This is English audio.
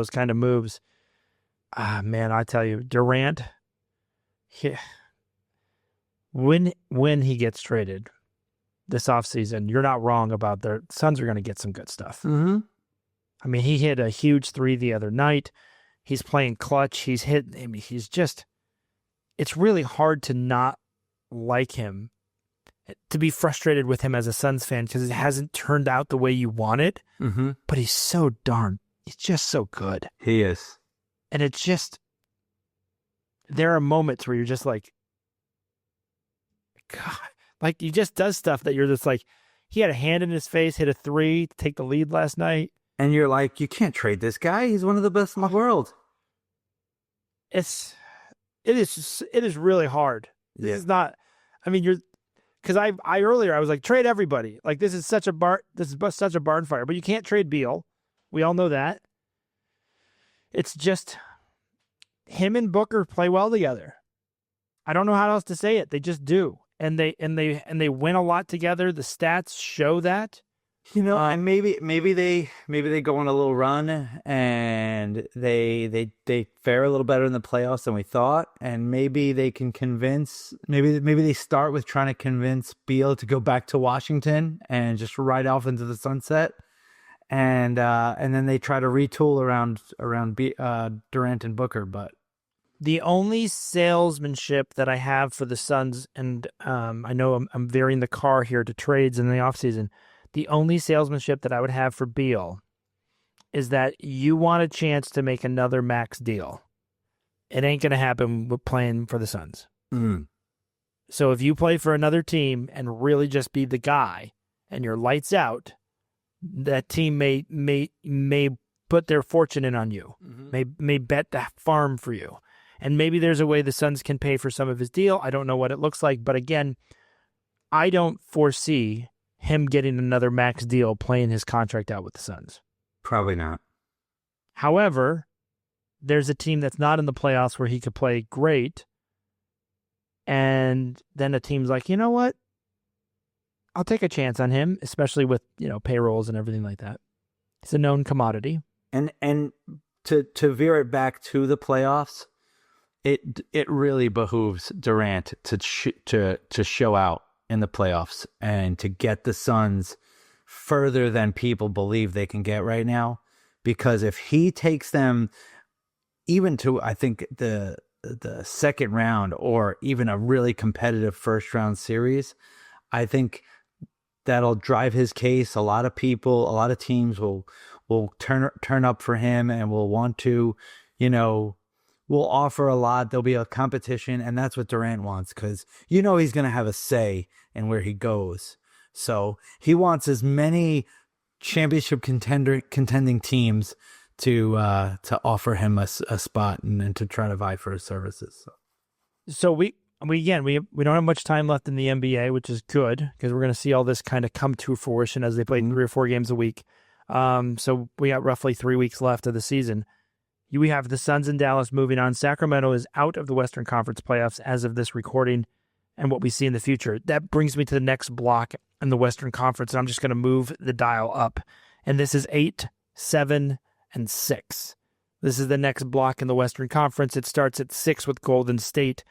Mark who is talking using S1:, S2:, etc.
S1: those kind of moves. Man, I tell you, Durant, when he gets traded this offseason, you're not wrong about the Suns are going to get some good stuff.
S2: Mm-hmm.
S1: I mean, he hit a huge three the other night. He's playing clutch. He's hit. I mean, it's really hard to not like him, to be frustrated with him as a Suns fan because it hasn't turned out the way you want it.
S2: Mm-hmm.
S1: But he's just so good.
S2: He is.
S1: And there are moments where you're just like, God, like he just does stuff that you're just like, he had a hand in his face, hit a three to take the lead last night.
S2: And you're like, you can't trade this guy. He's one of the best in the world.
S1: It is really hard. This is not, I mean, because I earlier I was like, trade everybody. Like this is such a barn fire, but you can't trade Beal. We all know that. It's just him and Booker play well together. I don't know how else to say it. They just do. And they win a lot together. The stats show that.
S2: You know, and maybe they go on a little run and they fare a little better in the playoffs than we thought, and maybe they can convince maybe they start with trying to convince Beal to go back to Washington and just ride off into the sunset, and then they try to retool around Durant and Booker. But
S1: the only salesmanship that I have for the Suns, and I know I'm veering the car here to trades in the offseason. The only salesmanship that I would have for Beal is that you want a chance to make another max deal. It ain't going to happen with playing for the Suns.
S2: Mm.
S1: So if you play for another team and really just be the guy and you're lights out, that team may put their fortune in on you, may bet the farm for you. And maybe there's a way the Suns can pay for some of his deal. I don't know what it looks like. But again, I don't foresee him getting another max deal playing his contract out with the Suns.
S2: Probably not.
S1: However, there's a team that's not in the playoffs where he could play great. And then a team's like, you know what? I'll take a chance on him, especially with, payrolls and everything like that. It's a known commodity.
S2: And to veer it back to the playoffs, it really behooves Durant to show out in the playoffs and to get the Suns further than people believe they can get right now. Because if he takes them even to, I think, the second round or even a really competitive first round series, I think that'll drive his case. A lot of teams will turn up for him and will want to, will offer a lot. There'll be a competition, and that's what Durant wants because he's going to have a say in where he goes. So he wants as many championship contending teams to offer him a spot and to try to vie for his services.
S1: So we don't have much time left in the NBA, which is good because we're going to see all this kind of come to fruition as they play 3 or 4 games a week. So we got roughly 3 weeks left of the season. We have the Suns in Dallas moving on. Sacramento is out of the Western Conference playoffs as of this recording and what we see in the future. That brings me to the next block in the Western Conference, and I'm just going to move the dial up. And this is 8, 7, and 6. This is the next block in the Western Conference. It starts at 6 with Golden State.